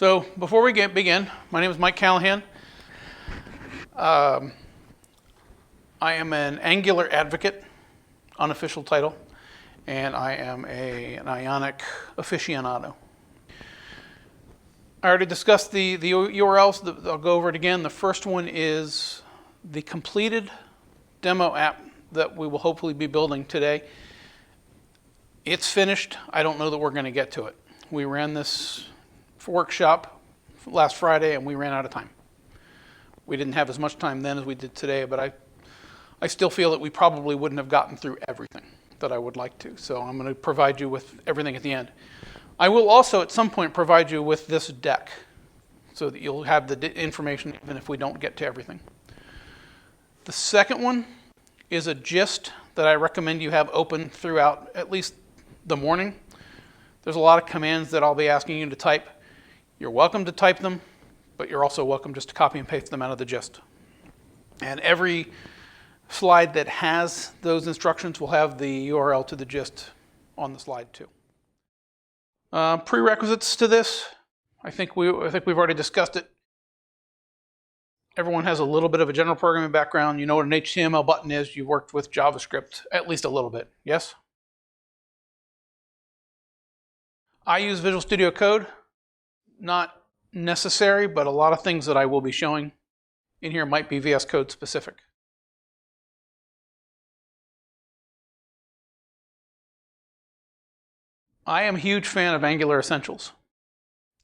So before we begin, my name is Mike Callahan. I am an Angular advocate, unofficial title, and I am an Ionic aficionado. I already discussed the URLs. I'll go over it again. The first one is the completed demo app that we will hopefully be building today. It's finished. I don't know that we're going to get to it. We ran this workshop last Friday and we ran out of time. We didn't have as much time then as we did today, but I still feel that we probably wouldn't have gotten through everything that I would like to. So I'm going to provide you with everything at the end. I will also at some point provide you with this deck so that you'll have the information even if we don't get to everything. The second one is a gist that I recommend you have open throughout at least the morning. There's a lot of commands that I'll be asking you to type. You're welcome to type them, but you're also welcome just to copy and paste them out of the gist. And every slide that has those instructions will have the URL to the gist on the slide too. Prerequisites to this, I think we've already discussed it. Everyone has a little bit of a general programming background. You know what an HTML button is. You've worked with JavaScript at least a little bit, yes? I use Visual Studio Code. Not necessary, but a lot of things that I will be showing in here might be VS Code specific. I am a huge fan of Angular Essentials.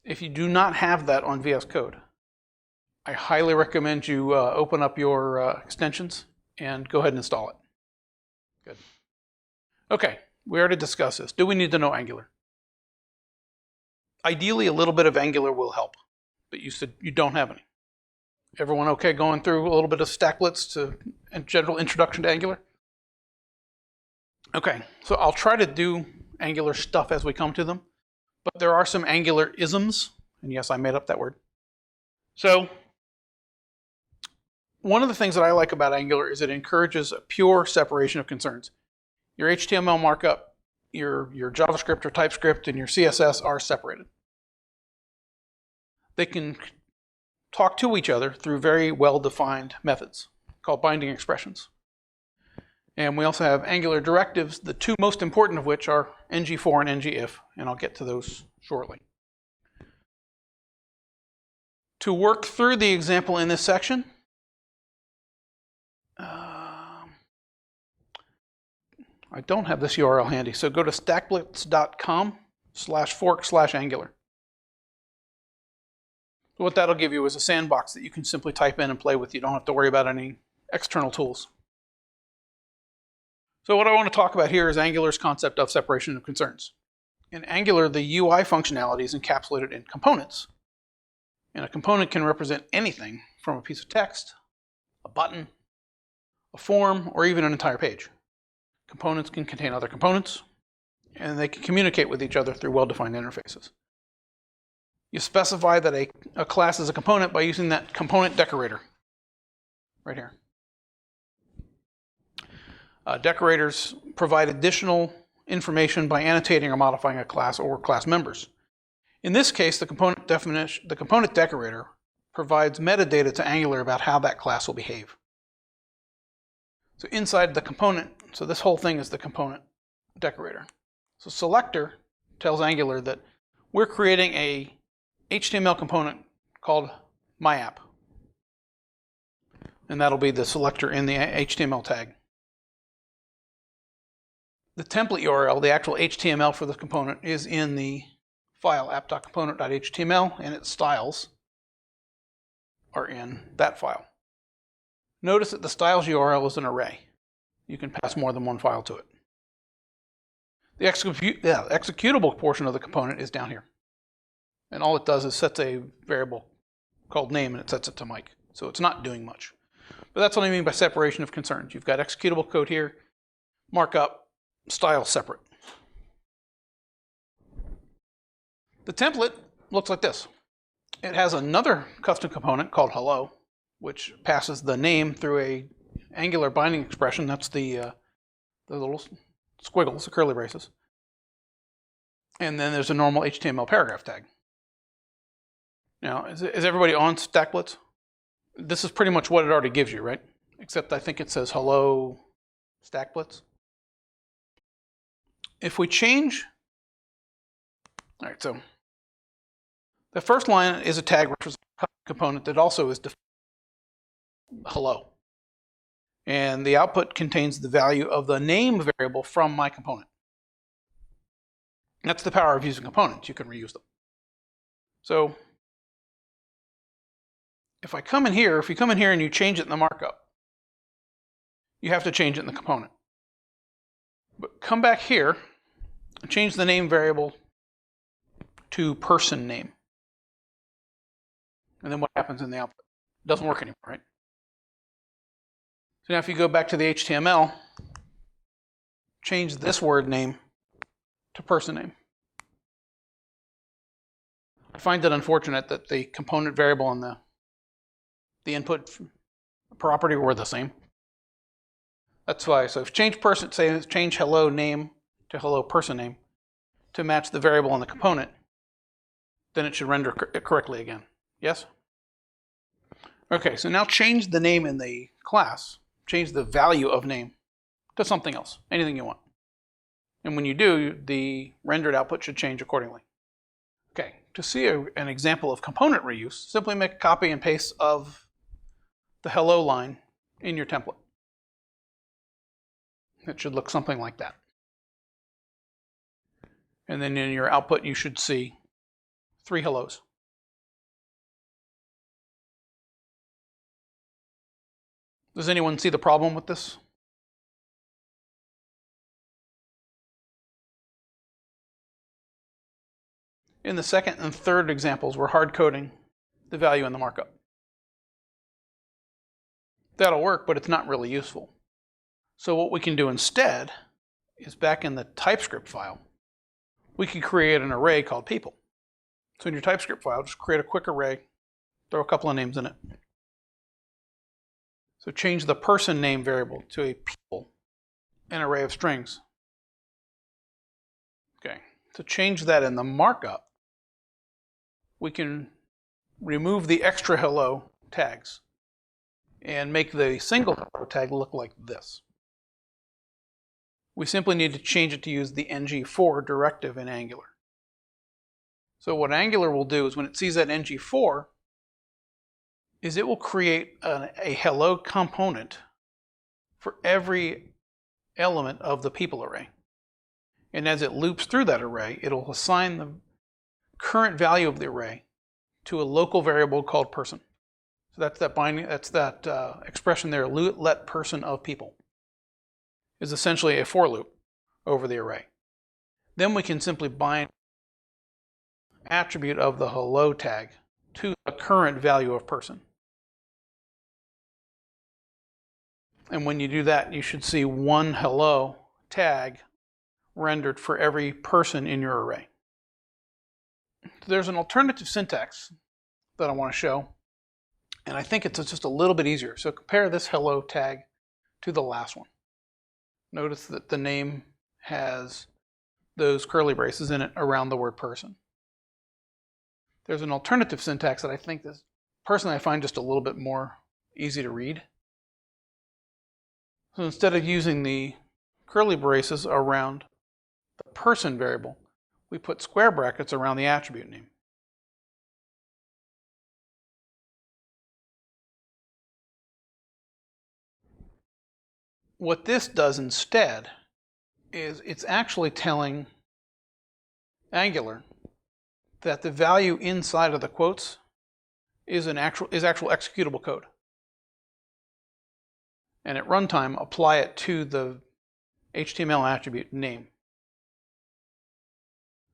If you do not have that on VS Code, I highly recommend you open up your extensions and go ahead and install it. Good. Okay, we already discussed this. Do we need to know Angular? Ideally, a little bit of Angular will help, but you said you don't have any. Everyone okay going through a little bit of stacklets to a general introduction to Angular? Okay, so I'll try to do Angular stuff as we come to them, but there are some Angular isms, and yes, I made up that word. So one of the things that I like about Angular is it encourages a pure separation of concerns. Your HTML markup, your JavaScript or TypeScript, and your CSS are separated. They can talk to each other through very well-defined methods called binding expressions. And we also have Angular directives, the two most important of which are ng-for and ng-if, and I'll get to those shortly. To work through the example in this section, I don't have this URL handy, so go to stackblitz.com/fork/Angular. What that'll give you is a sandbox that you can simply type in and play with. You don't have to worry about any external tools. So what I want to talk about here is Angular's concept of separation of concerns. In Angular, the UI functionality is encapsulated in components. And a component can represent anything from a piece of text, a button, a form, or even an entire page. Components can contain other components, and they can communicate with each other through well-defined interfaces. You specify that a class is a component by using that component decorator right here. Decorators provide additional information by annotating or modifying a class or class members. In this case, the component decorator provides metadata to Angular about how that class will behave. So inside the component, so this whole thing is the component decorator. So selector tells Angular that we're creating a HTML component called myApp. And that'll be the selector in the HTML tag. The template URL, the actual HTML for the component, is in the file app.component.html, and its styles are in that file. Notice that the styles URL is an array. You can pass more than one file to it. The executable portion of the component is down here. And all it does is sets a variable called name, and it sets it to Mike. So it's not doing much. But that's what I mean by separation of concerns. You've got executable code here, markup, style separate. The template looks like this. It has another custom component called hello, which passes the name through a Angular binding expression. That's the little squiggles, the curly braces. And then there's a normal HTML paragraph tag. Now, is everybody on Stackblitz? This is pretty much what it already gives you, right? Except I think it says hello Stackblitz. If we change, all right, so the first line is a tag component that also is hello. And the output contains the value of the name variable from my component. That's the power of using components. You can reuse them. So if you come in here and you change it in the markup, you have to change it in the component. But come back here and change the name variable to person name. And then what happens in the output? It doesn't work anymore, right? So now if you go back to the HTML, change this word name to person name. I find it unfortunate that the component variable and the input property were the same. That's why, so if change person, say change hello name to hello person name to match the variable in the component, then it should render it correctly again. Yes? Okay, so now change the name in the class, change the value of name to something else, anything you want. And when you do, the rendered output should change accordingly. Okay, to see an example of component reuse, simply make a copy and paste of the hello line in your template. It should look something like that. And then in your output, you should see 3 hellos. Does anyone see the problem with this? In the second and third examples, we're hard coding the value in the markup. That'll work, but it's not really useful. So what we can do instead is back in the TypeScript file, we can create an array called people. So in your TypeScript file, just create a quick array, throw a couple of names in it. So change the person name variable to a people, an array of strings. Okay, to change that in the markup, we can remove the extra hello tags and make the single hello tag look like this. We simply need to change it to use the ng4 directive in Angular. So what Angular will do is when it sees that ng4, is it will create a hello component for every element of the people array. And as it loops through that array, it'll assign the current value of the array to a local variable called person. So that's that binding, that's that expression there, let person of people, is essentially a for loop over the array. Then we can simply bind attribute of the hello tag to the current value of person. And when you do that, you should see one hello tag rendered for every person in your array. There's an alternative syntax that I want to show, and I think it's just a little bit easier. So compare this hello tag to the last one. Notice that the name has those curly braces in it around the word person. There's an alternative syntax that I think is, personally, I find just a little bit more easy to read. So instead of using the curly braces around the person variable, we put square brackets around the attribute name. What this does instead is it's actually telling Angular that the value inside of the quotes is actual executable code. And at runtime, apply it to the HTML attribute name.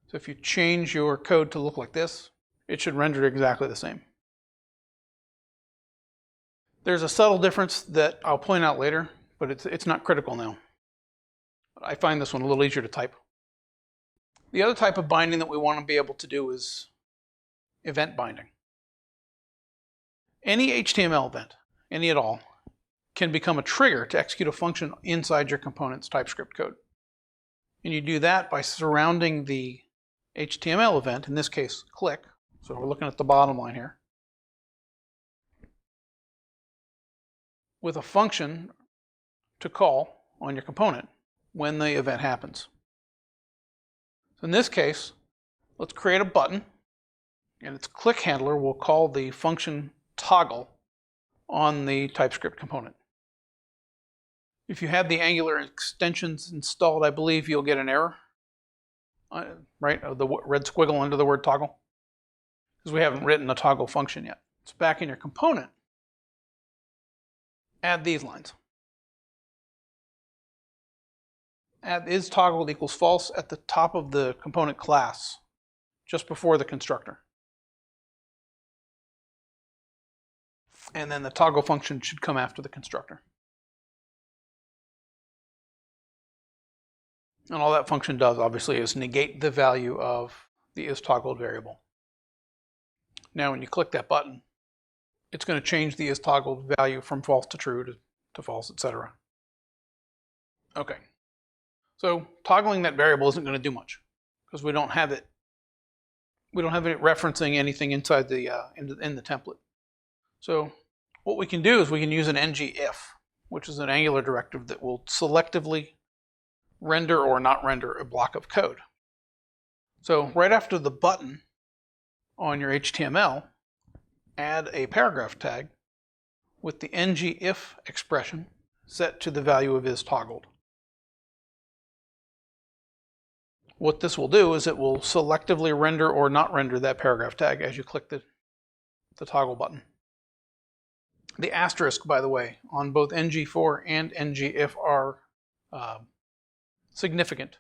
So if you change your code to look like this, it should render exactly the same. There's a subtle difference that I'll point out later, but it's not critical now. I find this one a little easier to type. The other type of binding that we want to be able to do is event binding. Any HTML event, any at all, can become a trigger to execute a function inside your component's TypeScript code. And you do that by surrounding the HTML event, in this case, click, So we're looking at the bottom line here. With a function to call on your component when the event happens. So in this case, let's create a button, and its click handler will call the function toggle on the TypeScript component. If you have the Angular extensions installed, I believe you'll get an error, right? The red squiggle under the word toggle, because we haven't written a toggle function yet. It's back in your component. Add these lines. Add is toggled equals false at the top of the component class, just before the constructor. And then the toggle function should come after the constructor. And all that function does, obviously, is negate the value of the isToggled variable. Now, when you click that button, it's going to change the isToggled value from false to true to false, etc. Okay. So toggling that variable isn't going to do much because we don't have it. We don't have it referencing anything inside the in the template. So what we can do is we can use an ngIf, which is an Angular directive that will selectively render or not render a block of code. So right after the button on your HTML, add a paragraph tag with the ngIf expression set to the value of isToggled. What this will do is it will selectively render or not render that paragraph tag as you click the toggle button. The asterisk, by the way, on both ng4 and ngIf are significant.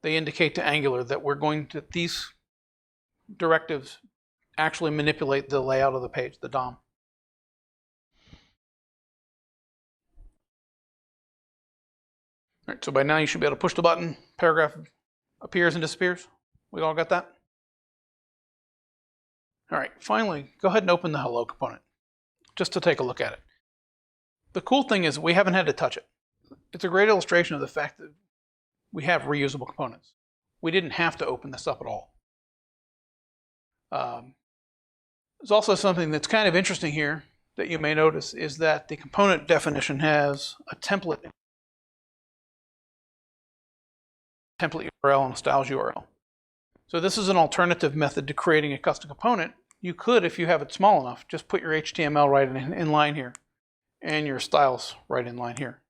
They indicate to Angular that these directives actually manipulate the layout of the page, the DOM. All right, so by now you should be able to push the button, paragraph appears and disappears. We all got that? All right, finally, go ahead and open the hello component just to take a look at it. The cool thing is we haven't had to touch it. It's a great illustration of the fact that we have reusable components. We didn't have to open this up at all. There's also something that's kind of interesting here that you may notice is that the component definition has a template URL and a styles URL. So this is an alternative method to creating a custom component. You could, if you have it small enough, just put your HTML right in line here and your styles right in line here.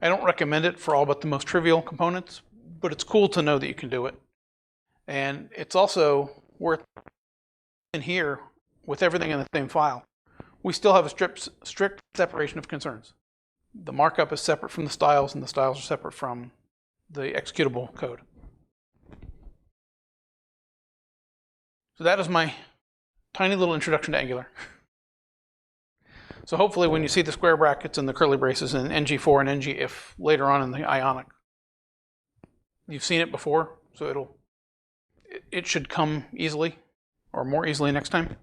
I don't recommend it for all but the most trivial components, but it's cool to know that you can do it. And it's also worth in here with everything in the same file. We still have a strict separation of concerns. The markup is separate from the styles, and the styles are separate from the executable code. So that is my tiny little introduction to Angular. So hopefully when you see the square brackets and the curly braces in ng4 and ngIf later on in the Ionic, you've seen it before, so it should come easily or more easily next time.